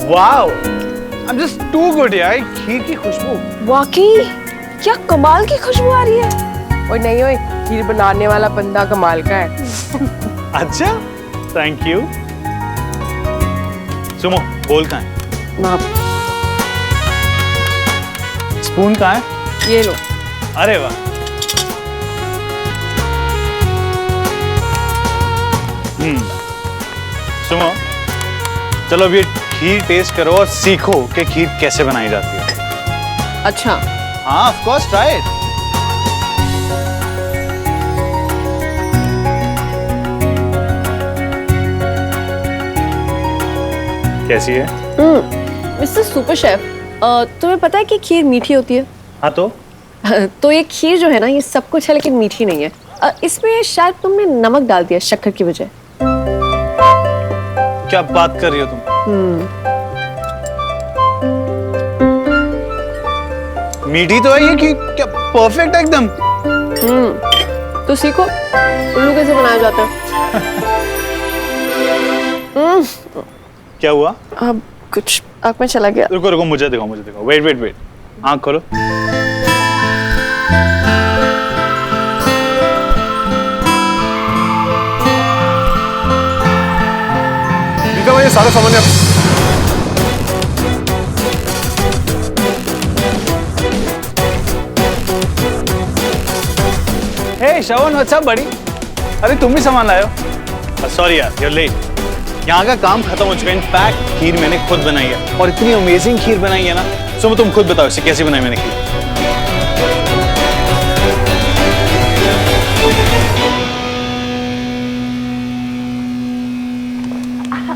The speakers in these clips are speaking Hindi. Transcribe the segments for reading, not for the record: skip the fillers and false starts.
Wow, I'm just too good यार, खीर की खुशबू। वाकई क्या कमाल की खुशबू आ रही है। और नहीं ओए, खीर बनाने वाला बंदा कमाल का है। अच्छा, थैंक यू। सुमो, बोल कहाँ है? ना, स्पून कहाँ है? ये लो। अरे वाह। सुमो, चलो अब ये खीर टेस्ट करो और सीखो कि खीर कैसे बनाई जाती है। अच्छा हाँ, ऑफ कोर्स, ट्राई इट। कैसी है? मिस्टर सुपर शेफ, तुम्हें पता है कि खीर मीठी होती है? हाँ तो ये खीर जो है ना, ये सब कुछ है लेकिन मीठी नहीं है। इसमें शायद तुमने नमक डाल दिया शक्कर की वजह। क्या बात कर रही हो तुम? मीठी तो है ये खीर, क्या परफेक्ट है एकदम। तो सीखो उल्लू कैसे बनाया जाता है। क्या हुआ? अब कुछ आँख में चला गया। रुको रुको, मुझे देखो मुझे देखो। वेट वेट वेट, आँख खोलो। ये सारा सामान हे श्रवण, व्हाट्स अप बड़ी? अरे तुम भी सामान लाए हो? सॉरी यार, you're late. यहाँ का काम खत्म हो चुका है। इनफैक्ट खीर मैंने खुद बनाई है और इतनी अमेजिंग खीर बनाई है ना। सो तुम खुद बताओ इसे कैसे बनाई मैंने खीर।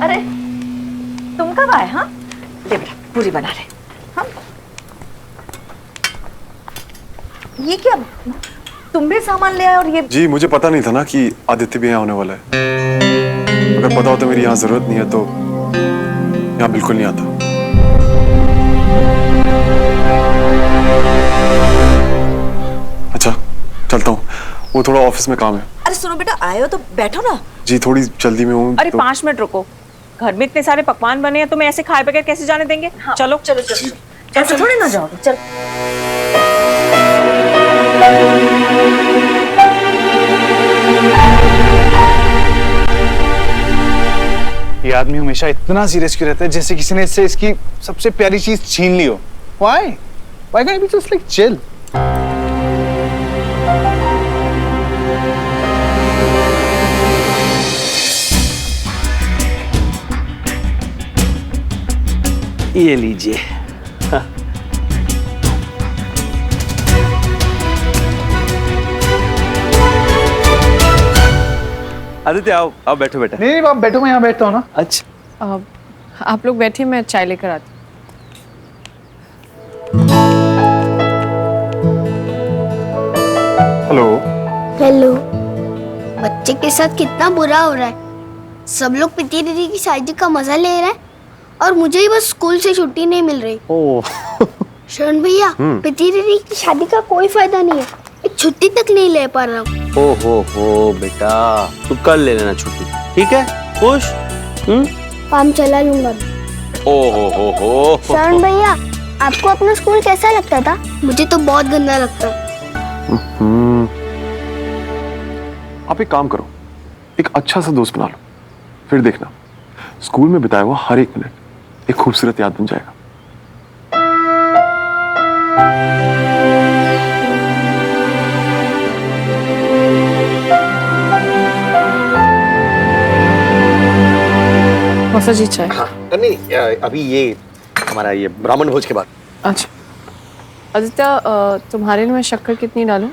अरे तुम कब आए? हाँ ले बेटा, पूरी बना रहे। हाँ ये क्या, तुम भी सामान ले आए? और ये जी, मुझे पता नहीं था ना कि आदित्य भी यहाँ होने वाला है। अगर पता होता मेरी यहाँ जरूरत नहीं है तो यहाँ बिल्कुल नहीं आता। अच्छा चलता हूँ, वो थोड़ा ऑफिस में काम है। अरे सुनो बेटा, आए हो तो बैठो ना। जी थोड़ी जल्दी में हूँ। अरे 5 मिनट रुको, घर में इतने सारे पकवान बने हैं, तुम्हें ऐसे खाए बगैर कैसे जाने देंगे? हाँ, चलो चलो चलो, ऐसे थोड़ी ना जाओगे। चल ये आदमी हमेशा इतना सीरियस क्यों रहता है, जैसे किसी ने इससे इसकी सबसे प्यारी चीज छीन ली हो। Why? Why can't he be just like chill? ये लीजिए। आदित्य आओ आओ, बैठो बेटा। नहीं आप बैठो, मैं यहाँ बैठता हूँ ना। अच्छा आप लोग बैठिए, मैं चाय लेकर आती हेलो। हेलो। बच्चे के साथ कितना बुरा हो रहा है। सब लोग पिटी दीदी की शादी का मजा ले रहे हैं और मुझे ही बस स्कूल से छुट्टी नहीं मिल रही। ओह शरण भैया, पिटी दीदी की शादी का कोई फायदा नहीं है, एक छुट्टी तक नहीं ले पा रहा हूँ। हो बेटा, तू कल ले लेना छुट्टी, ठीक है? खुश? काम चला लूंगा। हो शरण भैया, आपको अपना स्कूल कैसा लगता था? मुझे तो बहुत गंदा लगता। आप एक काम करो, एक अच्छा सा दोस्त बना लो, फिर देखना स्कूल में बिताया हुआ हर एक मिनट एक खूबसूरत याद बन जाएगा। मौसा जी चाय। हाँ नहीं, अभी ये हमारा ये ब्राह्मण भोज के बाद। अच्छा आदित्य, तुम्हारे लिए मैं शक्कर कितनी डालूं?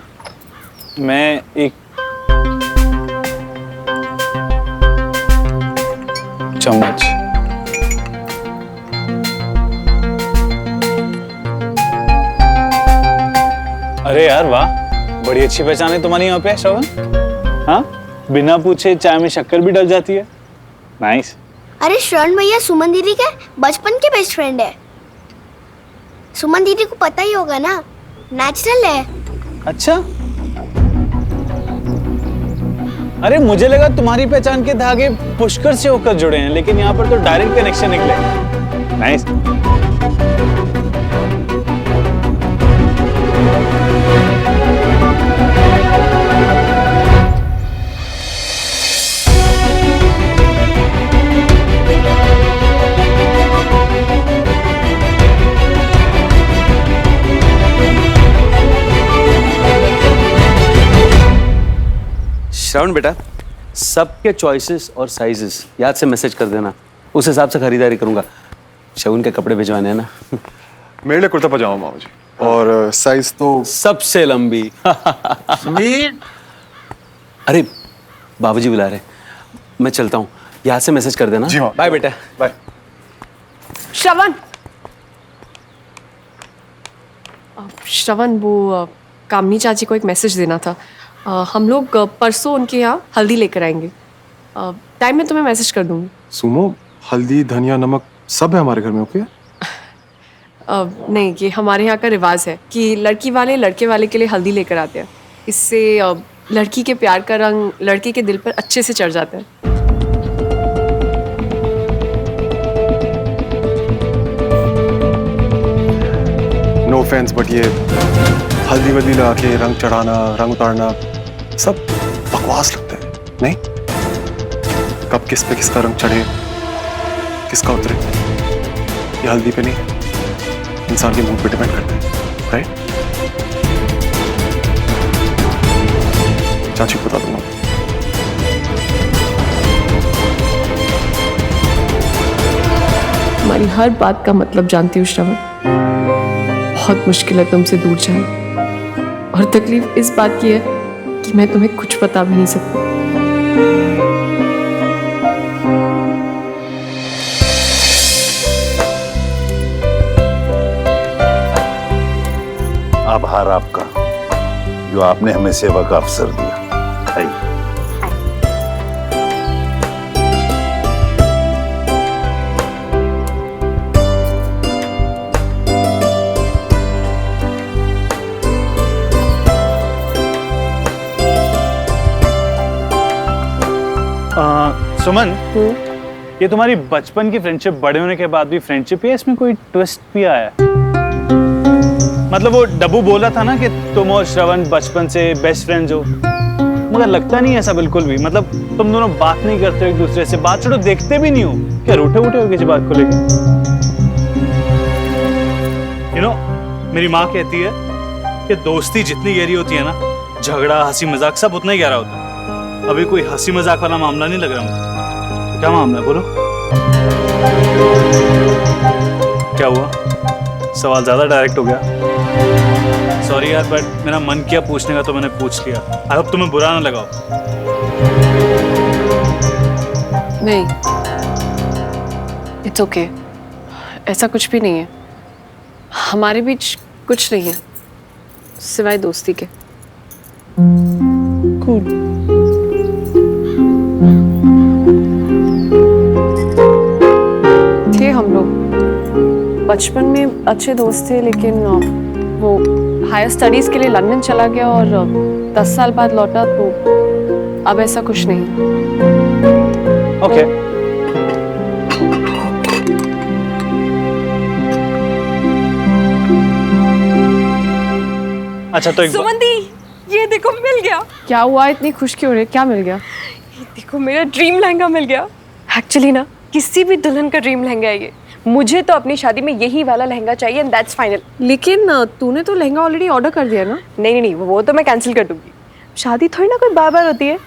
मैं एक चम्मच। अरे यार वाह, बड़ी अच्छी पहचान है तुम्हारी यहाँ पे श्रवण। हाँ, बिना पूछे चाय में शक्कर भी डल जाती है। नाइस। अरे शरण भैया सुमन दीदी के बचपन के बेस्ट फ्रेंड है। सुमन दीदी को पता ही होगा ना, नेचुरल है। अच्छा, अरे मुझे लगा तुम्हारी पहचान के धागे पुष्कर से होकर जुड़े हैं, लेकिन यहाँ पर तो डायरेक्ट कनेक्शन निकले। नाइस। श्रावण बेटा, सबके चॉइसेस और साइजेस याद से मैसेज कर देना, उस हिसाब से खरीदारी करूंगा। शगुन के कपड़े भिजवाने हैं ना। मेरे लिए कुर्ता पजामा मामा जी, और साइज तो सबसे लंबी। समीर, अरे बाबूजी बुला रहे, मैं चलता हूँ, यहाँ से मैसेज कर देना। जी हाँ। बाय बेटा। बाय। श्रवण, श्रवण वो कामनी चाची को एक मैसेज देना था। हम लोग परसों उनके यहाँ हल्दी लेकर आएंगे। टाइम में तुम्हें मैसेज कर दूंगी। सुनो, हल्दी धनिया नमक सब है हमारे घर में, ओके? नहीं, ये हमारे यहाँ का रिवाज है कि लड़की वाले लड़के वाले के लिए हल्दी लेकर आते हैं। इससे लड़की के प्यार का रंग लड़के के दिल पर अच्छे से चढ़ जाता है। नो ऑफेंस, बट ये हल्दी वल्दी लगा के रंग चढ़ाना, रंग उतारना सब बकवास लगता है, नहीं? कब किस पे किसका रंग चढ़े, किसका उतरे, ये हल्दी पे नहीं, इंसान के मूड पे डिपेंड करता है, राइट? चाची को बता दूंगा। हमारी हर बात का मतलब जानती हूँ श्रवण। बहुत मुश्किल है तुमसे दूर जाना, और तकलीफ इस बात की है कि मैं तुम्हें कुछ बता भी नहीं सकती। आभार आपका, जो आपने हमें सेवा का अवसर दिया। आइए। सुमन, ये तुम्हारी बचपन की फ्रेंडशिप बड़े होने के बाद भी फ्रेंडशिप है, इसमें कोई ट्विस्ट भी आया है? मतलब वो डब्बू बोला था ना कि तुम और श्रवण बचपन से बेस्ट फ्रेंड्स हो, मगर लगता नहीं ऐसा बिल्कुल भी। मतलब तुम दोनों बात नहीं करते हो एक दूसरे से, बात छोड़ो देखते भी नहीं हो। क्या रूठे वूठे हो किसी बात को लेकर? यू नो, मेरी माँ कहती है कि दोस्ती जितनी गहरी होती है ना, झगड़ा हंसी मजाक सब उतना ही गहरा होता है। अभी कोई हंसी मजाक वाला मामला नहीं लग रहा मुझे। क्या मामला है, बोलो? क्या हुआ? सवाल ज्यादा डायरेक्ट हो गया। सॉरी यार, बट मेरा मन किया पूछने का तो मैंने पूछ लिया। आई होप तुम्हें बुरा ना लगा हो। नहीं, इट्स ओके, ऐसा कुछ भी नहीं है। हमारे बीच कुछ नहीं है सिवाय दोस्ती के। कूल। थे हम लोग बचपन में अच्छे दोस्त थे, लेकिन वो हायर स्टडीज के लिए लंदन चला गया और 10 साल बाद लौटा, तो अब ऐसा कुछ नहीं। ओके। अच्छा तो एक सुमन दी, ये देखो मिल गया। क्या हुआ, इतनी खुश क्यों हो रही है? क्या मिल गया? ये देखो मेरा ड्रीम लहंगा मिल गया। एक्चुअली ना किसी भी दुल्हन का ड्रीम लहंगा है ये। मुझे तो अपनी शादी में यही वाला लहंगा चाहिए एंड दैट्स फाइनल। लेकिन तूने तो लहंगा ऑलरेडी ऑर्डर कर दिया ना। नहीं, वो तो मैं कैंसिल कर दूंगी। शादी थोड़ी ना कोई बार बार होती है।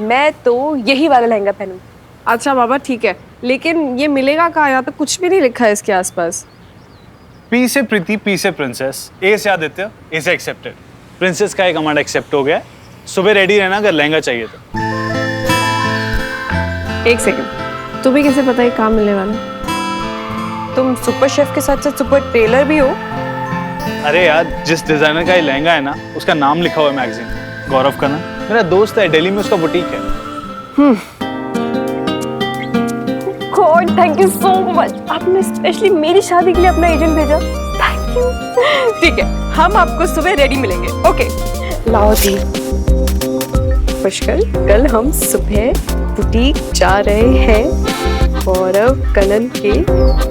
मैं तो यही वाला लहंगा पहनूंगी। अच्छा बाबा ठीक है, लेकिन ये मिलेगा कहाँ? यहाँ तो कुछ भी नहीं लिखा है इसके आसपास। पी से प्रीति, पी से प्रिंसेस, ए से आदित्य, ए से एक्सेप्टेड। प्रिंसेस का एक कमांड एक्सेप्ट हो गया। सुबह रेडी रहना अगर लहंगा चाहिए तो। एक सेकंड, तुम्हें कैसे पता है काम मिलने वाला? तुम सुपर शेफ के साथ साथ सुपर टेलर भी हो। अरे यार, जिस डिजाइनर का ये लहंगा है ना, उसका नाम लिखा हुआ है मैगजीन, गौरव का ना। मेरा दोस्त है, दिल्ली में उसका बुटीक है। God thank you so much, आपने स्पेशली मेरी शादी के लिए अपना एजेंट भेजा। Thank you. ठीक है, हम आपको सुबह रेडी मिलेंगे। ओके लाओ जी, पुष्कर, कल हम सुबह बुटीक जा रहे हैं। गौरव कनन के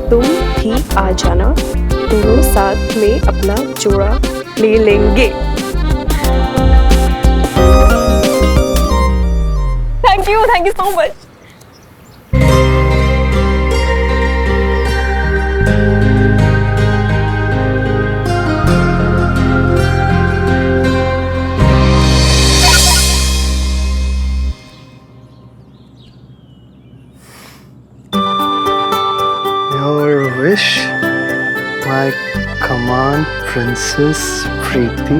तुम भी आ जाना, दोनों साथ में अपना जोड़ा ले लेंगे। Thank you so much. Your wish, my command, Princess Preeti.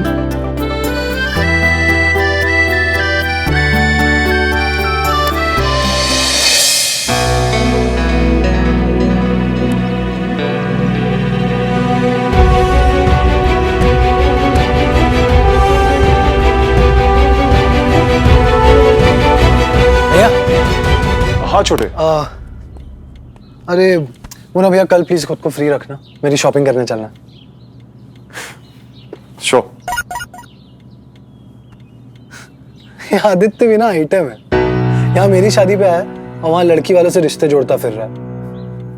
हाँ छोटे। अरे वो ना भैया, कल प्लीज खुद को फ्री रखना, मेरी शॉपिंग करने चलना। श्योर। आदित्य भी ना आइटम है, यहाँ मेरी शादी पे आया और वहाँ लड़की वालों से रिश्ते जोड़ता फिर रहा है।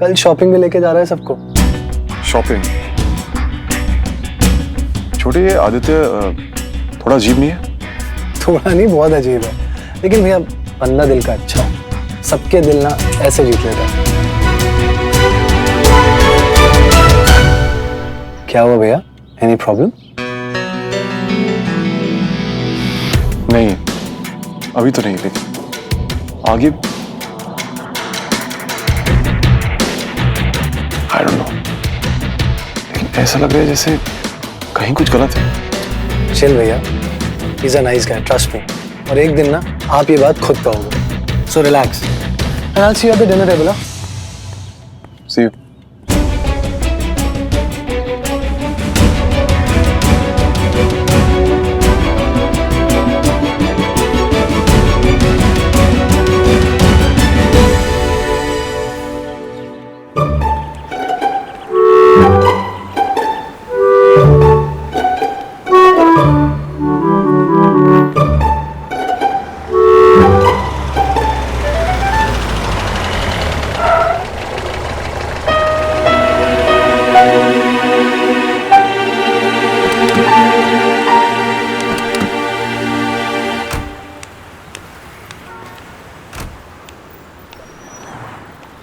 कल शॉपिंग में लेके जा रहा है सबको। शॉपिंग? छोटे, ये आदित्य थोड़ा अजीब नहीं है? थोड़ा नहीं, बहुत अजीब है, लेकिन भैया बंदा दिल का अच्छा है, सबके दिल ना ऐसे जीत लेता है। क्या हुआ भैया, एनी प्रॉब्लम? नहीं, अभी तो नहीं, लेकिन आगे आई डोंट नो, लेकिन ऐसा लग रहा है जैसे कहीं कुछ गलत है। चिल भैया, he is a nice guy, trust me, और एक दिन ना आप ये बात खुद पाओगे। So relax and I will see you at the dinner table. See you.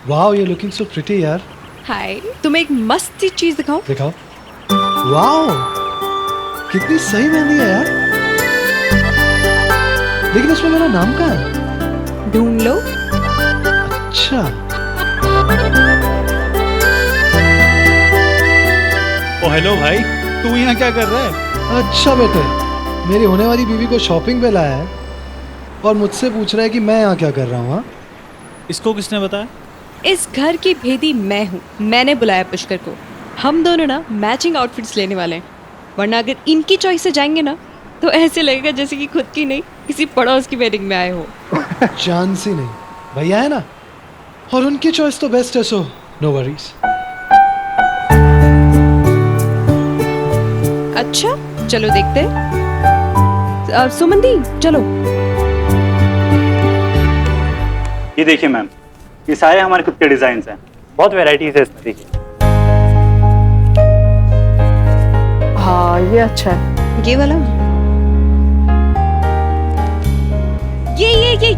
Wow, you looking so pretty यार। हाय, तुम्हें एक मस्त सी चीज दिखाऊं? दिखाओ। वाओ, कितनी सही मेहंदी है यार, लेकिन इसमें मेरा नाम कहाँ है? ढूंढ लो। अच्छा, ओ हेलो भाई, तू यहाँ क्या कर रहा है? अच्छा बेटे, मेरी होने वाली बीवी को शॉपिंग पे लाया है और मुझसे पूछ रहा है कि मैं यहाँ क्या कर रहा हूँ। हाँ, इसको किसने बताया? इस घर की भेदी मैं हूँ, मैंने बुलाया पुष्कर को। हम दोनों ना मैचिंग आउटफिट्स लेने वाले हैं, वरना अगर इनकी चॉइस से जाएंगे ना तो ऐसे लगेगा जैसे कि खुद की नहीं किसी पड़ोस की वेडिंग में आए हो। चांस ही नहीं, भैया है ना, और उनकी चॉइस तो बेस्ट है, सो नो वरीज। अच्छा चलो देखते हैं। सुमन दी चलो। ये देखिए मैम, ये सारे हमारे खुद के डिजाइन हैं, बहुत वैरायटीज है इसमें, देखिए। हाँ ये अच्छा है। ये वाला,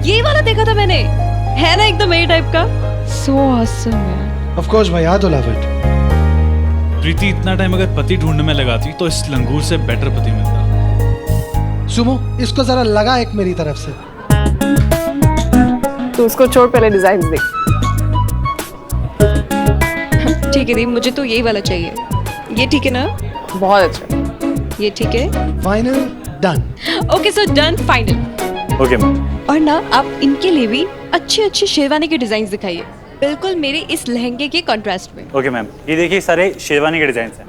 ये वाला देखा था मैंने, है ना एकदम यही टाइप का। सो ऑसम है। ऑफ कोर्स भाई, आई तो लव इट। प्रीति इतना टाइम अगर पति ढूंढने में लगाती तो इस लंगूर से बेटर पति मिलता। सुमो, इसको जरा लगा एक मेरी तरफ से। तो उसको छोड़, पहले डिजाइन देख। ठीक है दी, मुझे तो यही वाला चाहिए। ये ठीक है ना? बहुत अच्छा। ये ठीक है? Final done. Okay so done, final. Okay ma'am. और ना आप इनके लिए भी अच्छी अच्छी शेरवानी के डिजाइन दिखाइए, बिल्कुल मेरे इस लहंगे के कॉन्ट्रास्ट में। ओके मैम, ये देखिए सारे शेरवानी के डिजाइन हैं,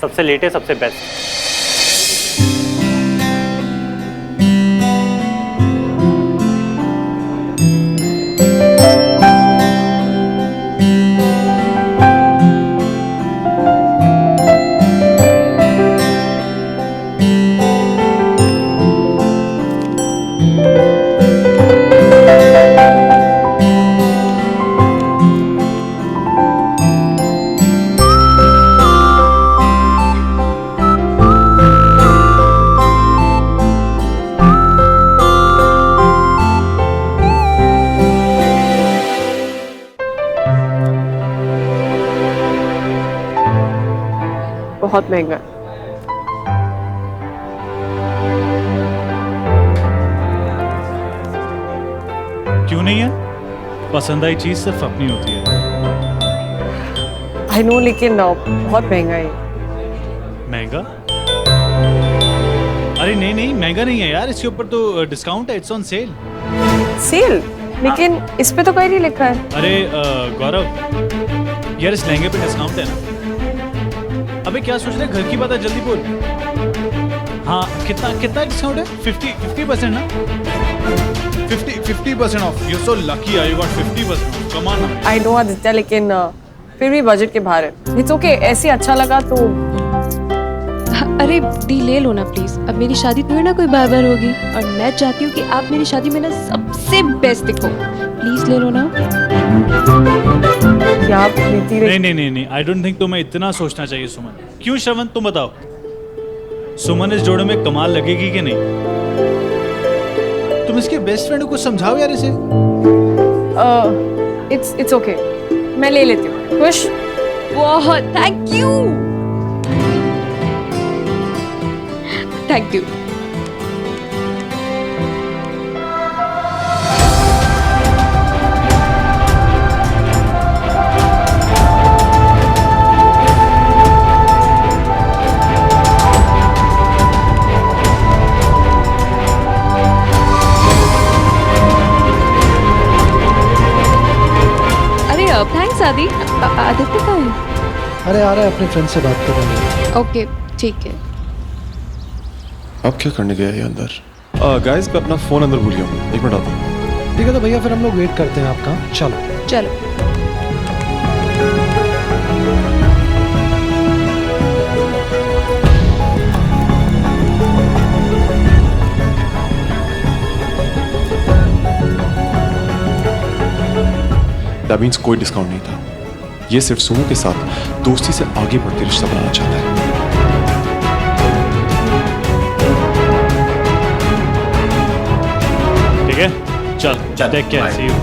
सबसे लेटेस्ट, सबसे बेस्ट। बहुत महंगा है। क्यों नहीं है? पसंद आई चीज सिर्फ अपनी होती है। आई नो, लेकिन बहुत महंगा है। महंगा? अरे नहीं नहीं, महंगा नहीं है यार, इसके ऊपर तो डिस्काउंट है, इट्स ऑन सेल। सेल? लेकिन इस पे तो कहीं नहीं लिखा है। अरे गौरव यार, इस लहंगे पे डिस्काउंट है ना। अबे क्या सोच रहे, घर की बात है, जल्दी बोल। हाँ, कितना कितना डिस्काउंट है? 50% ना? 50% of. You so lucky, I got 50%। Come on. I know Aditya, लेकिन फिर भी बजट के बाहर है। इट्स ओके, ऐसे अच्छा लगा तो। अरे दी ले लो ना प्लीज, अब मेरी शादी थोड़ी ना कोई बार बार होगी, और मैं चाहती हूँ कि आप मेरी शादी में ना सबसे बेस्ट दिखो। प्लीज ले लो ना। क्या प्रीति रे? नहीं, आई डोंट थिंक तुम्हें इतना सोचना चाहिए सुमन। क्यों श्रवण, तुम बताओ, सुमन इस जोड़े में कमाल लगेगी कि नहीं? तुम इसके बेस्ट फ्रेंड को समझाओ यार इसे। इट्स ओके, मैं ले लेती हूँ। खुश? बहुत थैंक यू। Thank you. अरे थैंक्स आदि। आदित्य कहाँ है? अरे आ रहा है, अपने फ्रेंड से बात कर रहा हूँ। ओके ठीक है। अब क्या करने गया ये अंदर? गाइस, मैं अपना फोन अंदर भूल गया हूँ, 1 मिनट आता हूँ। ठीक है तो भैया, फिर हम लोग वेट करते हैं आपका। चलो चलो। दैट मींस कोई डिस्काउंट नहीं था। ये सिर्फ सुमो के साथ दोस्ती से आगे बढ़कर रिश्ता बनाना चाहता है। ठीक है, चल take care, see you.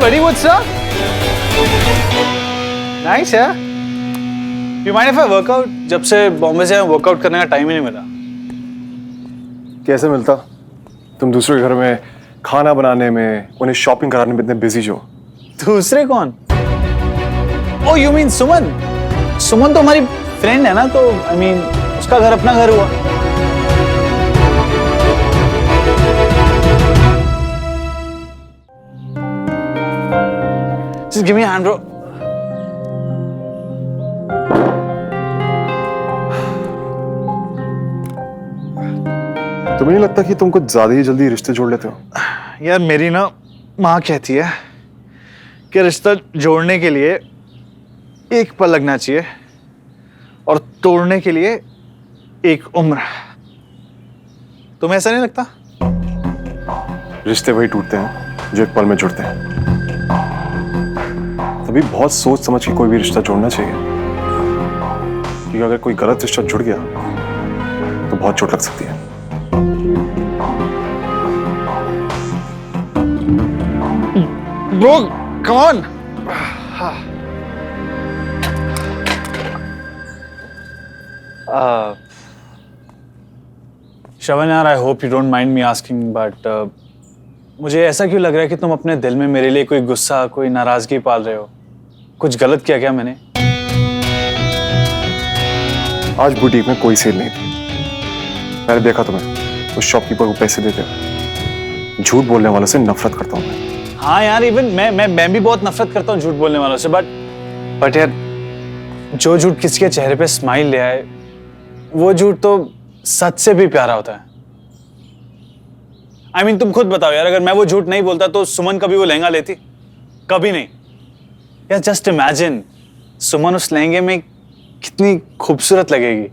Buddy, what's up? Nice, yeah. You mind if I work out? जब से बॉम्बे से वर्कआउट करने का टाइम ही नहीं मिला। कैसे मिलता? तुम दूसरे के घर में खाना बनाने में, उन्हें शॉपिंग कराने में इतने बिजी जो। दूसरे कौन? Oh, you mean सुमन? सुमन तो हमारी फ्रेंड है ना, तो I mean उसका घर अपना घर हुआ। Just give me a hand, bro. तुम्हें नहीं लगता कि तुम कुछ ज्यादा ही जल्दी रिश्ते जोड़ लेते हो? यार मेरी ना माँ कहती है कि रिश्ता जोड़ने के लिए एक पल लगना चाहिए और तोड़ने के लिए एक उम्र। तुम्हें ऐसा नहीं लगता? रिश्ते वही टूटते हैं जो एक पल में जुड़ते हैं। तभी बहुत सोच समझ के कोई भी रिश्ता जोड़ना चाहिए, क्योंकि अगर कोई गलत रिश्ता जुड़ गया तो बहुत चोट लग सकती है। Bro, come on. श्रवण यार, I hope you don't mind me asking, but मुझे ऐसा क्यों लग रहा है कि तुम अपने दिल में मेरे लिए कोई गुस्सा, कोई नाराजगी पाल रहे हो? कुछ गलत किया क्या मैंने? आज बुटीक में कोई सेल नहीं थी। मैंने देखा तुम्हें उस शॉपकीपर को पैसे देते। झूठ बोलने वालों से नफरत करता हूँ मैं। हाँ यार, इवन मैं भी बहुत नफरत करता हूँ झूठ बोलने वालों से, बट यार जो झूठ किसी के चेहरे पे स्माइल ले आए, वो झूठ तो सच से भी प्यारा होता है। I mean, तुम खुद बताओ यार, अगर मैं वो झूठ नहीं बोलता तो सुमन कभी वो लहंगा लेती? कभी नहीं यार। जस्ट इमेजिन, सुमन उस लहंगे में कितनी खूबसूरत लगेगी।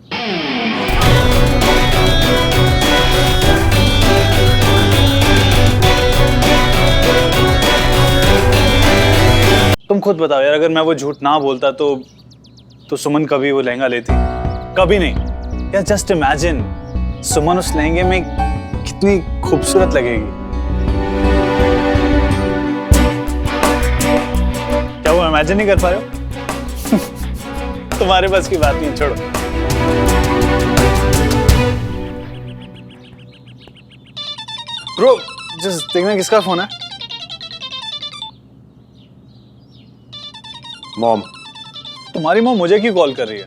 तुम खुद बताओ यार, अगर मैं वो झूठ ना बोलता तो सुमन कभी वो लहंगा लेती? कभी नहीं यार। जस्ट इमेजिन, सुमन उस लहंगे में कितनी खूबसूरत लगेगी। क्या वो इमेजिन नहीं कर पा रहे हो? तुम्हारे बस की बात नहीं, छोड़ो। ब्रो, जस्ट देखना किसका फोन है। मॉम। तुम्हारी मॉम मुझे क्यों कॉल कर रही है?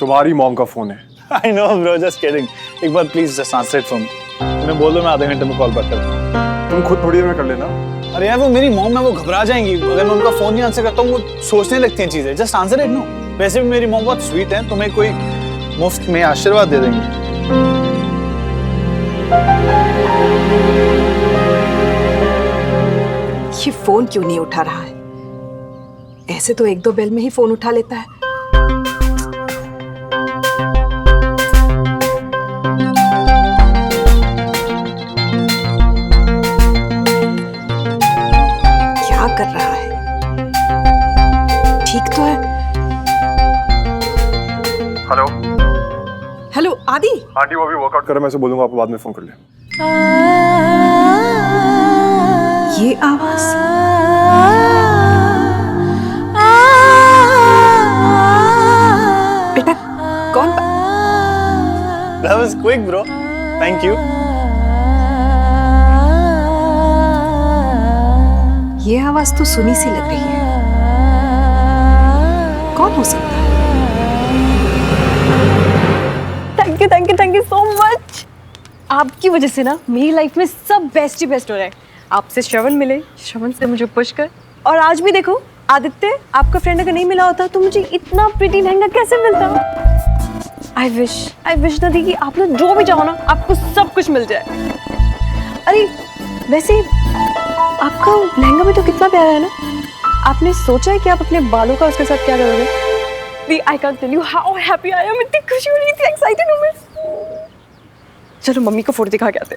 तुम्हारी मॉम का फोन है। I know bro, just kidding. एक बार please just answer it for me. मैं बोल दो, मैं आधे घंटे में कॉल बैक करता हूँ। तुम खुद थोड़ी देर में कर लेना। अरे यार, वो मेरी मॉम है, वो घबरा जाएंगी अगर मैं उनका फोन नहीं आंसर करता हूँ। वो सोचने लगती हैं चीजें। Just answer it no. वैसे भी मेरी मॉम बहुत स्वीट है, तुम्हें कोई मुफ्त में आशीर्वाद दे देंगे। ये फोन क्यों नहीं उठा रहा है? ऐसे तो 1-2 बेल में ही फोन उठा लेता है। क्या कर रहा है? ठीक तो है। हेलो। हेलो आदि। आंटी वो अभी वर्कआउट कर रहे हैं, मैं उसे बोलूंगा आपको बाद में फोन कर ले। ये आवाज बेटा कौन? That was quick bro. Thank you. ये आवाज तो सुनी सी लग रही है। कौन हो सकता है? Thank you so much. आपकी वजह से ना मेरी लाइफ में सब बेस्ट ही बेस्ट हो रहा है। आपसे श्रवण मिले, श्रवण से मुझे पुश कर, और आज भी देखो आदित्य, आपका फ्रेंड अगर नहीं मिला होता तो मुझे इतना प्रिटी लहंगा कैसे मिलता। आई विश दादी कि आप लोग जो भी चाहो ना, आपको सब कुछ मिल जाए। अरे वैसे आपका लहंगा भी तो कितना प्यारा है ना। आपने सोचा है कि आप अपने बालों का उसके साथ क्या करोगे? I can't tell you how happy I am. इतनी खुशी हो रही थी, एक्साइटेड हूं मैं। चलो मम्मी को फोटो दिखा के आते।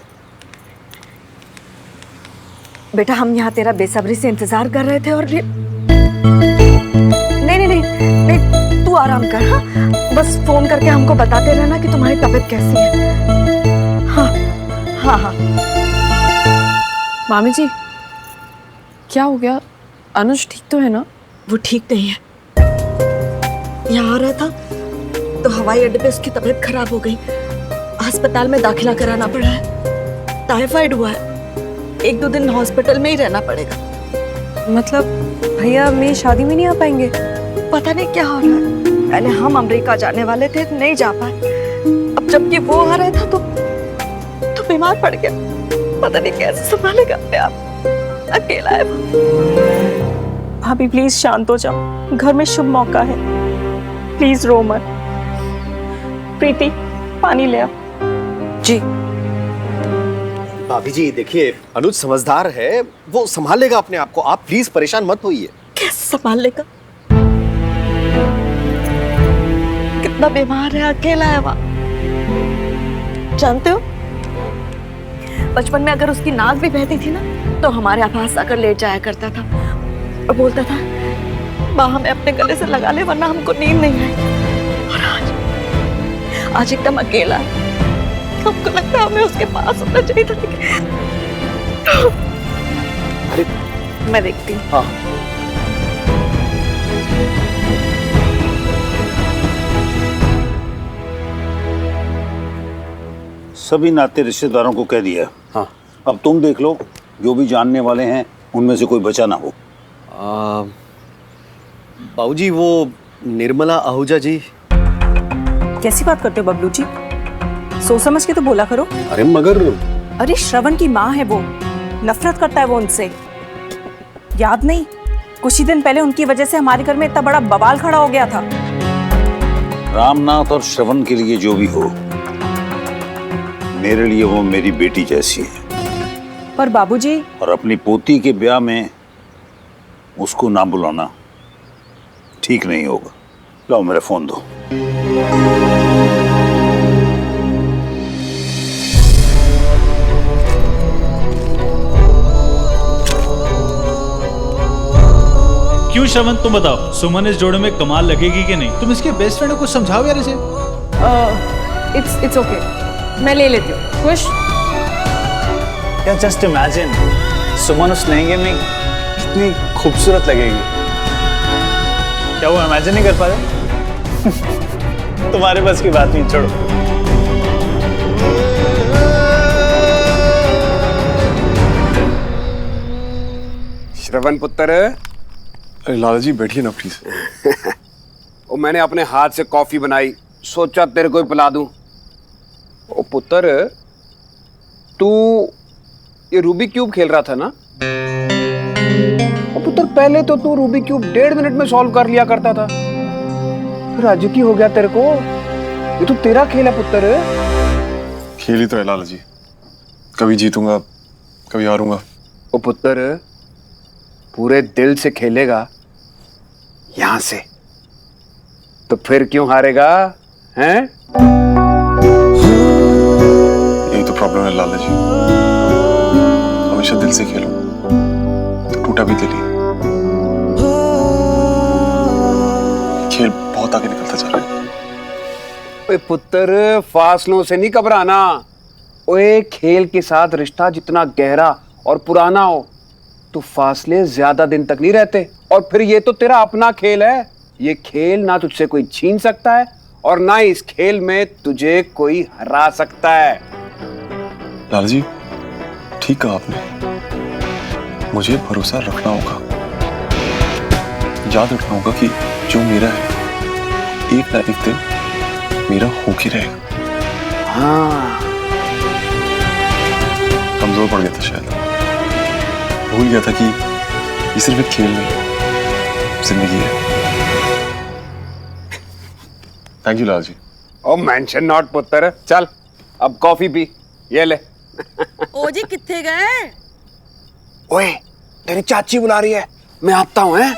बेटा हम यहाँ तेरा बेसब्री से इंतजार कर रहे थे और नहीं, तू आराम कर। हाँ बस फोन करके हमको बताते रहना कि तुम्हारी तबीयत कैसी है। हाँ। मामी जी क्या हो गया? अनुज ठीक तो है ना? वो ठीक नहीं है। यहाँ आ रहा था तो हवाई अड्डे पे उसकी तबीयत खराब हो गई। अस्पताल में दाखिला कराना पड़ा है। टाइफाइड हुआ है। 1-2 दिन हॉस्पिटल में ही रहना पड़ेगा। मतलब भैया मेरी शादी में नहीं आ पाएंगे? पता नहीं क्या हो रहा है। पहले हम अमेरिका जाने वाले थे, नहीं जा पाए। अब जबकि वो आ रहा था तो बीमार पड़ गया। पता नहीं कैसे संभालेगा अपने आप। अकेला है वो। भाभी प्लीज शांत हो जाओ, घर में शुभ मौका है। प्लीज रो मत। प्रीति पानी ले आ। जी भाभी जी देखिए, अनुज समझदार है, वो संभाल लेगा अपने आप को। आप प्लीज परेशान मत होइए। कैसे संभाल लेगा? कितना बीमार है, अकेला है वहाँ। जानते हो बचपन में अगर उसकी नाक भी बहती थी ना तो हमारे पास आकर लेट जाया करता था और बोलता था माँ हमें अपने गले से लगा ले वरना हमको नींद नहीं आएगी। और आज एकदम अकेला है। हमको लगता है हमें उसके पास होना चाहिए था। अरे मैं देखती हूँ। हाँ सभी नाते रिश्तेदारों को कह दिया। हाँ अब तुम देख लो, जो भी जानने वाले हैं उनमें से कोई बचा ना हो। बाबूजी वो निर्मला आहूजा जी। कैसी बात करते हो बबलू जी? सोच समझ के तो बोला करो। अरे मगर अरे श्रवण की माँ है वो, नफरत करता है वो उनसे। याद नहीं, कुछ ही दिन पहले उनकी वजह से हमारे घर में इतना बड़ा बवाल खड़ा हो गया था। रामनाथ और श्रवण के लिए जो भी हो, मेरे लिए वो मेरी बेटी जैसी है। पर बाबूजी, और अपनी पोती के ब्याह में उसको ना बुलाना ठीक नहीं होगा। लाओ मेरा फोन दो। क्यों श्रवण, तुम बताओ, सुमन इस जोड़े में कमाल लगेगी कि नहीं? तुम इसके बेस्ट फ्रेंड को कुछ समझाओ यार इसे। इट्स ओके, मैं ले लेती हूँ। खुश? क्या जस्ट इमेजिन, सुमन उस लहंगे में कितनी खूबसूरत लगेगी। क्या वो इमेजिन नहीं कर पा रहे? तुम्हारे बस की बात नहीं, छोड़ो। श्रवण पुत्र, अरे लाला जी बैठिए ना प्लीज। वो मैंने अपने हाथ से कॉफी बनाई, सोचा तेरे को ही पिला दूं। ओ पुत्र, तू ये रूबी क्यूब खेल रहा था ना? ओ पुत्र, पहले तो तू रूबी क्यूब 1.5 मिनट में सॉल्व कर लिया करता था, फिर राजू की हो गया तेरे को। ये तो तेरा खेल है पुत्र। खेल ही तो है लाला जी, कभी जीतूंगा कभी हारूंगा। ओ पुत्र, पूरे दिल से खेलेगा यहां से, तो फिर क्यों हारेगा? हैं? यही तो प्रॉब्लम है लाला जी, हमेशा दिल से खेलो तो टूटा भी दिल ही। खेल बहुत आगे निकलता जा रहा है। ओए पुत्र, फासलों से नहीं घबराना। ओए, खेल के साथ रिश्ता जितना गहरा और पुराना हो तो फासले ज्यादा दिन तक नहीं रहते। और फिर ये तो तेरा अपना खेल है, ये खेल ना तुझसे कोई छीन सकता है और ना इस खेल में तुझे कोई हरा सकता है। लाला जी ठीक कहा आपने, मुझे भरोसा रखना होगा, याद रखना होगा कि जो मेरा है एक ना एक दिन मेरा हो के रहेगा। हाँ, कमजोर पड़ गया था शायद, भूल गया था कि ये सिर्फ एक खेल नहीं, जिंदगी है। Thank you Lal ji. Oh mention not पुत्र, चल अब कॉफी पी, ये ले। ओ जी कित्थे गए? ओए, तेरी चाची बुला रही है, मैं आता हूं। हैं?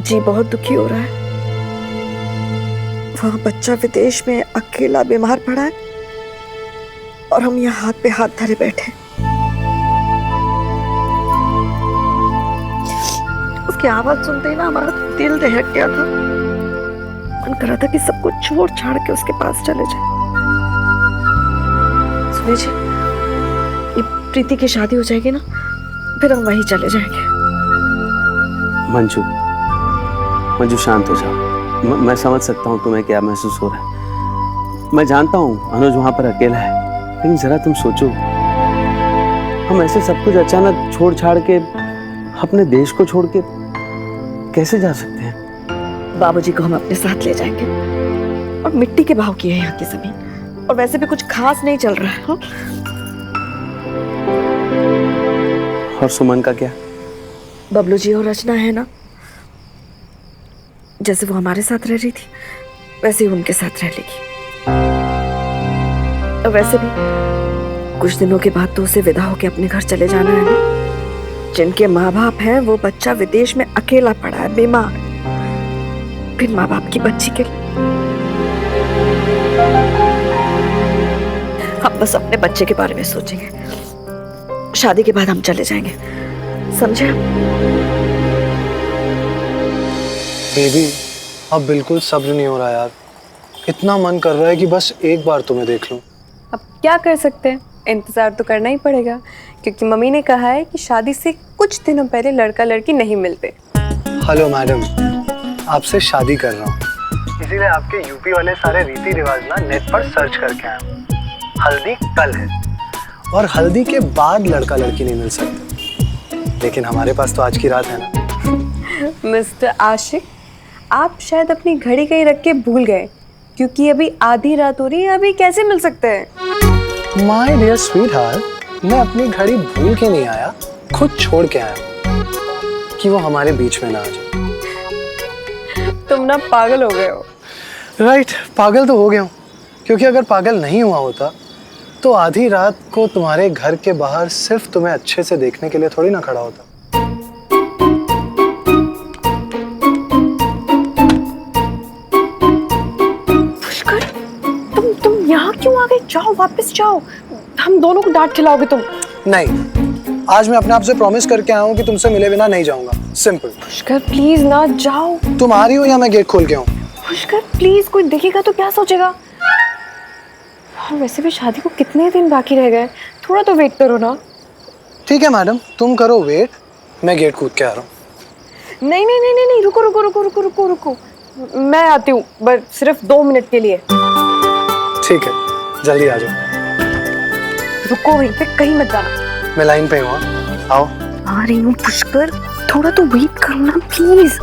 जी बहुत दुखी हो रहा है। वहाँ बच्चा विदेश में अकेला बीमार पड़ा है और हम यहाँ हाथ पे हाथ धरे बैठे। उसकी आवाज सुनते ही ना हमारा दिल दहक गया था। मन कर रहा था कि सब कुछ छोड़ छाड़ के उसके पास चले जाए। सुनिए जी, ये प्रीति की शादी हो जाएगी ना, फिर हम वहीं चले जाएंगे। मंजू, मंजू शांत हो जाओ। मैं समझ सकता हूँ तुम्हें क्या महसूस हो रहा है। मैं जानता हूँ अनुज वहां पर अकेला है, लेकिन जरा तुम सोचो, हम ऐसे सब कुछ अचानक छोड़ छाड़ के अपने देश को छोड़ के कैसे जा सकते हैं? बाबूजी को हम अपने साथ ले जाएंगे और मिट्टी के भाव की है यहाँ की जमीन, और वैसे भी कुछ खास नहीं चल रहा है। हाँ? और सुमन का क्या? बबलू जी और रचना है ना, जैसे वो हमारे साथ रह रही थी वैसे ही उनके साथ रह लेगी। और वैसे भी कुछ दिनों के बाद तो उसे विदा होके अपने घर चले जाना है ना। जिनके माँ बाप हैं वो बच्चा विदेश में अकेला पड़ा है बीमार, फिर माँ बाप की बच्ची के लिए हम बस अपने बच्चे के बारे में सोचेंगे। शादी के बाद हम चले जाएंगे, समझे? बेबी अब बिल्कुल सब्र नहीं हो रहा यार, इतना मन कर रहा है कि बस एक बार तुम्हें देख लूं। अब क्या कर सकते हैं, इंतजार तो करना ही पड़ेगा, क्योंकि मम्मी ने कहा है कि शादी से कुछ दिनों पहले लड़का लड़की नहीं मिलते। हेलो मैडम, आपसे शादी कर रहा हूँ, इसीलिए आपके यूपी वाले सारे रीति रिवाज ना नेट पर सर्च करके आया हूँ। हल्दी कल है और हल्दी के बाद लड़का लड़की नहीं मिल सकते। लेकिन हमारे पास तो आज की रात है ना। मिस्टर आशिक, आप शायद अपनी घड़ी कहीं रख के भूल गए, क्योंकि अभी आधी रात हो रही है, अभी कैसे मिल सकते हैं? माय डियर स्वीट हार्ट, मैं अपनी घड़ी भूल के नहीं आया, खुद छोड़ के आया कि वो हमारे बीच में ना आ जाए। तुम ना पागल हो गए हो। राइट, पागल तो हो गया हूँ, क्योंकि अगर पागल नहीं हुआ होता तो आधी रात को तुम्हारे घर के बाहर सिर्फ तुम्हें अच्छे से देखने के लिए थोड़ी ना खड़ा होता। पुष्कर, तुम यहाँ क्यों आ गए? जाओ, वापस जाओ, हम दोनों को डांट खिलाओगे तुम। नहीं, आज मैं अपने आप से प्रॉमिस करके आया हूँ कि तुमसे मिले बिना नहीं जाऊंगा। सिंपल। पुष्कर प्लीज ना जाओ। तुम आ रही हो या मैं गेट खोल के आऊँ? पुष्कर प्लीज, कोई देखेगा तो क्या सोचेगा? और वैसे भी शादी को कितने दिन बाकी रह गए, थोड़ा तो वेट करो ना। ठीक है मैडम, तुम करो वेट, मैं गेट कूद के आ रहा हूँ। नहीं नहीं नहीं नहीं, रुको रुको रुको रुको रुको रुको, मैं आती हूँ, बस सिर्फ 2 मिनट के लिए। ठीक है, जल्दी आ जाओ। रुको वहीं पे, कहीं मत जाना। मैं लाइन पे हूँ, आओ। आ रही हूँ पुष्कर, थोड़ा तो वेट करो ना प्लीज।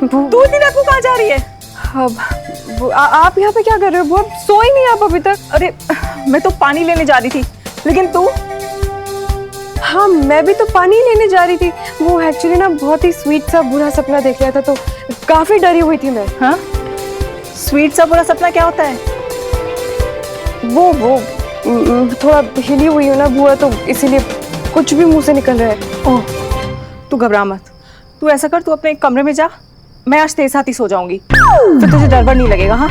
तू इतनी रात को कहाँ जा रही है? अब आप यहाँ पे क्या कर रहे हो? वो सोई नहीं आप अभी तक? अरे मैं तो पानी लेने जा रही थी, लेकिन तू? हाँ, मैं भी तो पानी लेने जा रही थी। वो एक्चुअली ना बहुत ही स्वीट सा बुरा सपना देख लिया था, तो काफी डरी हुई थी मैं। हाँ, स्वीट सा बुरा सपना क्या होता है? वो थोड़ा हिली हुई हूँ ना बुआ, तो इसीलिए कुछ भी मुंह से निकल रहा है। ओह, तू घबरा मत, तू ऐसा कर, तू अपने कमरे में जा, मैं आज तेरे साथ ही सो जाऊंगी, फिर तुझे डर नहीं लगेगा। हाँ,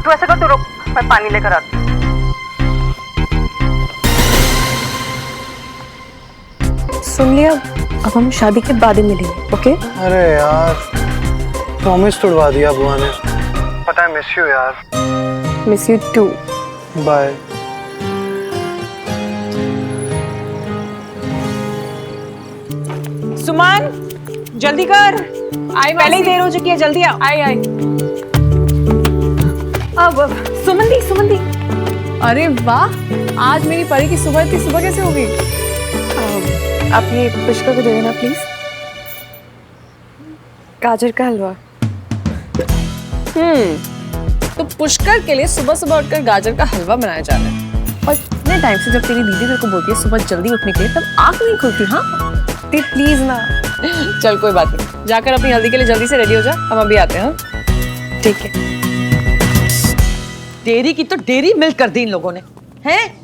तू ऐसा कर, तू रुक, मैं पानी लेकर आती हूँ। सुन लिया, अब हम शादी के बाद ही मिलेंगे, ओके? अरे यार, प्रॉमिस तोड़वा दिया बुआ ने। पता है, मिस यू यार। Miss you too. Bye. Suman, जल्दी कर, आई पहले ही देर हो चुकी है, जल्दी आ। आई। अब सुमन दी। अरे वाह, आज मेरी परी की सुबह थी, सुबह कैसे होगी? आप ये पुष्कर को दे देना प्लीज, गाजर का हलवा। तो पुष्कर के लिए सुबह सुबह उठकर गाजर का हलवा बनाया जा रहा है, और इतने टाइम से जब तेरी दीदी तेरे को बोलती है सुबह जल्दी उठने के लिए, तब आँख नहीं खुलती। हाँ प्लीज ना। चल कोई बात नहीं, जाकर अपनी हल्दी के लिए जल्दी से रेडी हो जा, हम अभी आते हैं। ठीक है। डेरी की तो डेरी मिल्क कर दी इन लोगों ने, हैं?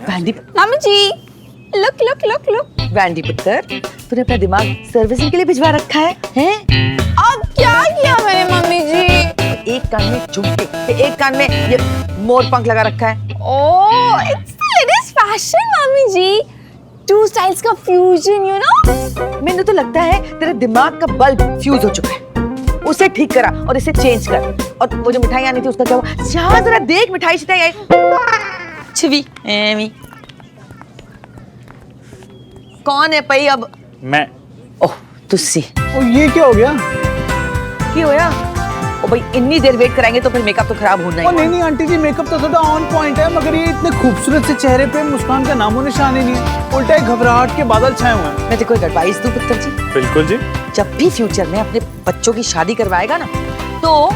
वैंडी मामी ji, look look look look. Wendy पुत्र, तूने अपना दिमाग सर्विसिंग के लिए भिजवा रखा है, हैं? अब क्या किया मैंने मम्मी जी? एक कान में झुमके, एक कान में ये मोर पंख लगा रखा है। Oh, it's the latest fashion mummy ji, 2 styles का फ्यूजन, यू नो। मैंने तो लगता है तेरे दिमाग का बल्ब फ्यूज हो चुका है, उसे ठीक करा और इसे चेंज कर। और वो जो मिठाई आनी थी उसका क्या हुआ? जा जरा देख, मिठाई शिठाई आई। छिवी एमी कौन है पई? अब मैं। ओह तुसी। ये क्या हो गया? क्या होया? ओ भाई, इतनी देर वेट कराएंगे तो फिर मेकअप तो खराब होना ही। नहीं आंटी जी, मेकअप तो थोड़ा ऑन पॉइंट है, मगर ये इतने खूबसूरत से चेहरे पे मुस्कान का नामो निशान ही नहीं है, उल्टा घबराहट के बादल छाए हुए हैं। मैं तेरे को एक एडवाइस दूं पुत्र जी? बिल्कुल जी। जब भी फ्यूचर में अपने बच्चों की शादी करवाएगा ना, तो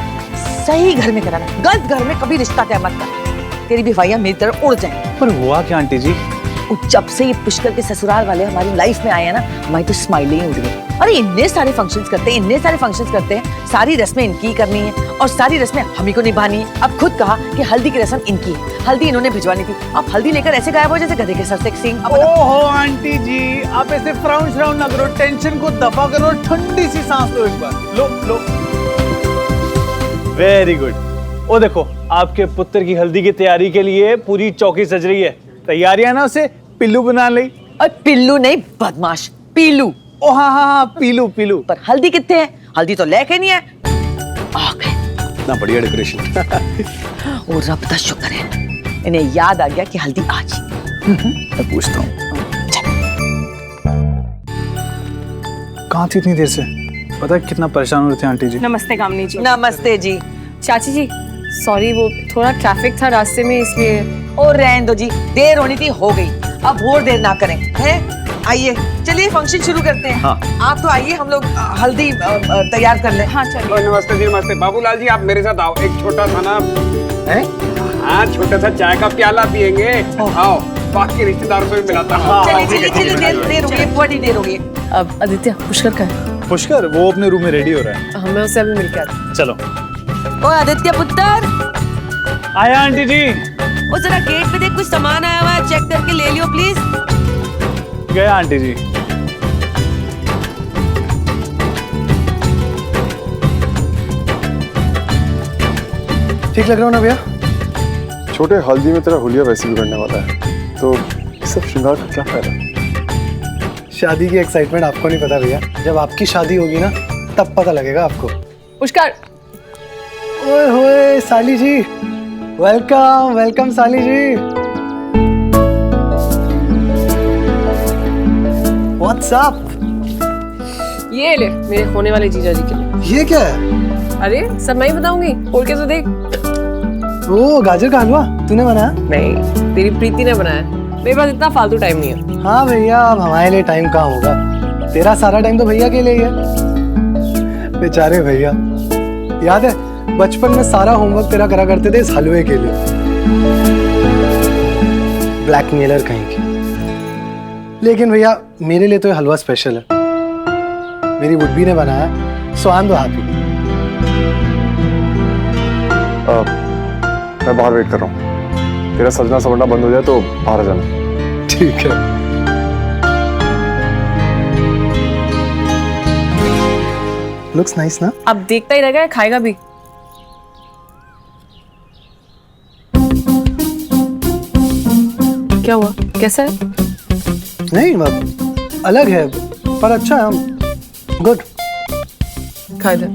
सही घर में कराना, गलत घर में कभी रिश्ता तय मत कर, तेरी भी भाइयां मेरी तरह उड़ जाए। पर हुआ क्या आंटी जी? जब से ये पुष्कर के ससुराल वाले हमारी लाइफ में आए हैं ना, हमारी तो स्माइल ही उड़ गई। अरे इतने सारे फंक्शंस करते हैं, सारी रस्में इनकी करनी है और सारी रस्में हम ही को निभानी है। अब खुद कहा कि हल्दी की रस्म इनकी है, हल्दी इन्होंने भिजवानी थी, अब हल्दी लेकर ऐसे गायब हो जैसे गधे के सर से एक सींग। ओहो आंटी जी, आप ऐसे फ्राउन श्राउन ना करो, टेंशन को दफा करो, ठंडी सी सांस लो एक बार। लो। Very good. ओ देखो, आपके पुत्र की हल्दी की तैयारी के लिए पूरी चौकी सज रही है। तैयारियां ना उसे पिल्लू बना ली। और पिल्लू नहीं बदमाश, पीलू। ओ हाँ, पीलू। पर हल्दी कितने है? हल्दी तो लेके नहीं है। आ गए। इतना बढ़िया डेकोरेशन। ओ रब का शुक्र है, इन्हें याद आ गया कि हल्दी आज। मैं पूछता हूँ कहाँ थी इतनी देर से? पता है कितना परेशान हो रहे थे आंटी जी। नमस्ते कामनी जी। नमस्ते जी। चाची जी सॉरी, वो थोड़ा ट्रैफिक था रास्ते में, इसलिए और रहने दो जी, देर होनी थी हो गई, अब और देर ना करें हैं। आइए चलिए फंक्शन शुरू करते हैं। हाँ। आप तो आइए, हम लोग हल्दी तैयार कर लें। हाँ चलिए। नमस्ते जी, नमस्ते। बाबूलाल जी आप मेरे साथ आओ, एक छोटा सा ना है, हाँ छोटा सा चाय का प्याला पियेंगे। आओ, बाकी रिश्तेदारों से भी मिलाता हूँ। चलिए चलिए, देर हो गई, बड़ी देर हो गई। अब आदित्य, पुष्कर का है? पुष्कर वो अपने रूम में रेडी हो रहा है। हमें उससे अभी मिलके आते। चलो। ओ आदित्य पुत्र, आया आंटी जी। वो जरा गेट पे देख, कुछ सामान आया हुआ है, चेक करके ले लियो प्लीज। गया आंटी जी। ठीक लग रहा हूँ ना भैया? छोटे हल्दी में तेरा हुलिया वैसे बिगड़ने वाला है, तो इस सब श्रृंगार का क्या फायदा? शादी की एक्साइटमेंट आपको नहीं पता भैया, जब आपकी शादी होगी ना तब पता लगेगा आपको। पुष्कर। ओए होए साली जी, वेलकम वेलकम साली जी। What's up? ये ले मेरे होने वाले जीजा जी के लिए। ये क्या है? अरे सब मैं ही बताऊंगी, खोल के तो देख। ओ गाजर का हलवा तूने बनाया? नहीं, तेरी प्रीति ने बनाया। मेरे पास इतना फालतू टाइम नहीं है। हाँ भैया, अब हमारे लिए टाइम कहाँ होगा, तेरा सारा टाइम तो भैया के लिए ही है। बेचारे भैया, याद है बचपन में सारा होमवर्क तेरा करा करते थे इस हलवे के लिए। ब्लैकमेलर कहीं की। लेकिन भैया मेरे लिए तो ये हलवा स्पेशल है, मेरी वुड-बी ने बनाया, सो आई एम हैप्पी। मैं बाहर वेट कर रहा हूँ, तेरा सजना सवरना बंद हो जाए तो बाहर आ जाना। ठीक है। लुक्स नाइस ना? अब देखता ही रहेगा, खाएगा भी। क्या हुआ, कैसा है? नहीं अब अलग है पर अच्छा है, गुड। खा दे।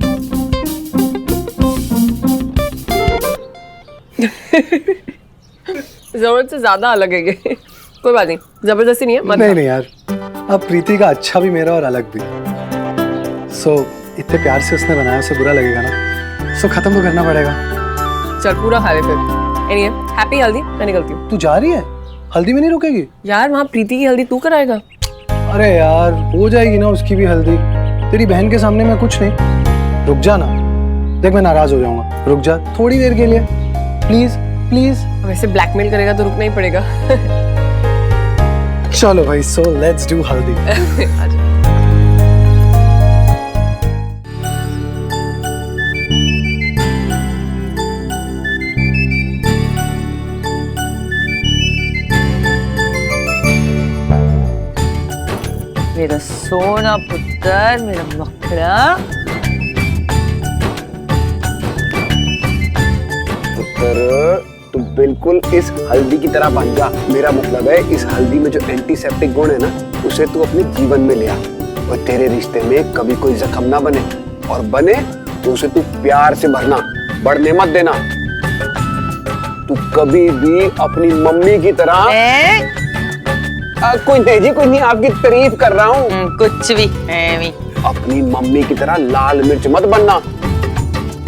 जरूरत से ज्यादा अलग है ये। कोई बात नहीं, जबरदस्ती नहीं है। मत नहीं नहीं यार, अब प्रीति का अच्छा भी मेरा और अलग भी। सो इतने प्यार से उसने बनाया, उसे बुरा लगेगा ना, सो खत्म तो करना पड़ेगा। चल पूरा खा ले फिर। एनीवे, हैप्पी हल्दी। मैं निकलती हूँ। तू जा रही है? हल्दी में नहीं रुकेगी? यार वहाँ प्रीति की हल्दी तू कराएगा? अरे यार हो जाएगी ना उसकी भी हल्दी, तेरी बहन के सामने मैं कुछ नहीं। रुक जा ना, देख मैं नाराज हो जाऊंगा, रुक जा थोड़ी देर के लिए प्लीज प्लीज। वैसे ब्लैकमेल करेगा तो रुकना ही पड़ेगा। चलो भाई, सो लेट्स डू हल्दी। मेरा सोना पुत्र, मेरा मकड़ा। पुत्र तू बिल्कुल इस हल्दी की तरह बन जा। मेरा मतलब है इस हल्दी में जो एंटीसेप्टिक गुण है ना, उसे तू अपने जीवन में ले आ, और तेरे रिश्ते में कभी कोई जख्म ना बने, और बने तो उसे तू प्यार से भरना, बढ़ने मत देना। तू कभी भी अपनी मम्मी की तरह कोई नहीं जी, कोई नहीं, आपकी तारीफ कर रहा हूँ। कुछ भी अपनी मम्मी की तरह लाल मिर्च मत बनना,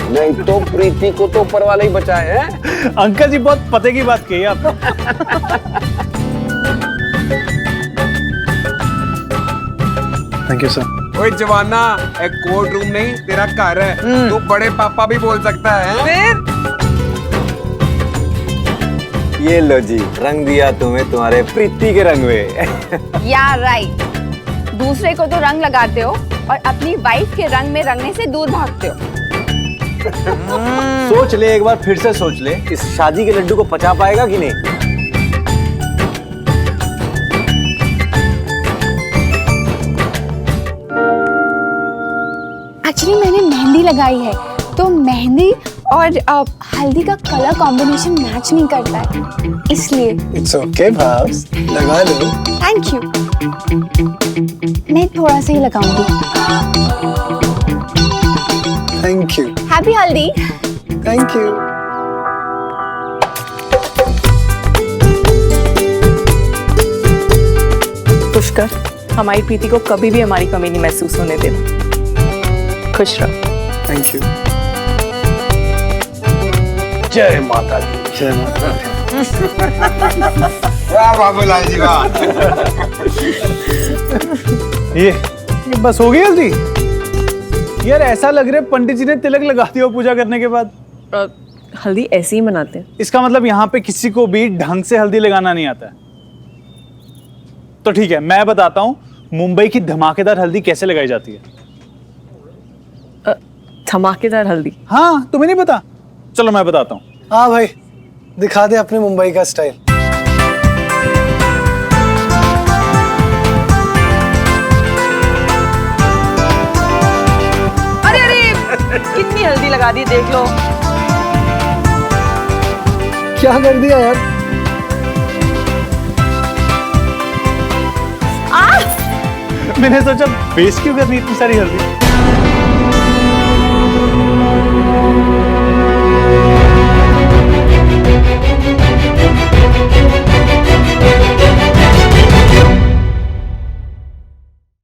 नहीं तो प्रीति को तो ऊपर वाला ही बचाए है। अंकल जी बहुत पते की बात कही आपने। Thank you sir. ओए जवाना, एक कोर्ट रूम नहीं तेरा घर है, तू बड़े पापा भी बोल सकता है। ये लो जी, रंग दिया तुम्हें तुम्हारे प्रीति के रंग में। यार राइट, दूसरे को तो रंग लगाते हो और अपनी वाइफ के रंग में रंगने से दूर भागते हो। सोच ले एक बार, फिर से सोच ले, इस शादी के लड्डू को पचा पाएगा कि नहीं? एक्चुअली मैंने मेहंदी लगाई है, तो मेहंदी और हल्दी का कलर कॉम्बिनेशन मैच नहीं करता है, इसलिए। इट्स ओके भाब्स, लगा लो। Thank you. मैं थोड़ा सा ही लगाऊंगी। Thank you. Happy haldi. Thank you. Pushkar, हमारी प्रीति को कभी भी हमारी कमी नहीं महसूस होने देना। खुश रहो। Thank you. जय माता दी। जय माता दी। वाह बाबूलाल जी वाह। ये बस हो गई हल्दी? यार ऐसा लग रहा है पंडित जी ने तिलक लगा दिया पूजा करने के बाद। हल्दी ऐसे ही मनाते हैं। इसका मतलब यहाँ पे किसी को भी ढंग से हल्दी लगाना नहीं आता है। तो ठीक है, मैं बताता हूँ मुंबई की धमाकेदार हल्दी कैसे लगाई जाती है। धमाकेदार हल्दी? हाँ, तुम्हें नहीं पता? चलो मैं बताता हूँ। हाँ भाई, दिखा दे अपने मुंबई का स्टाइल। अरे अरे कितनी हल्दी लगा दी देख लो। क्या कर दिया यार? मैंने सोचा वेस्ट क्यों करनी इतनी सारी हल्दी।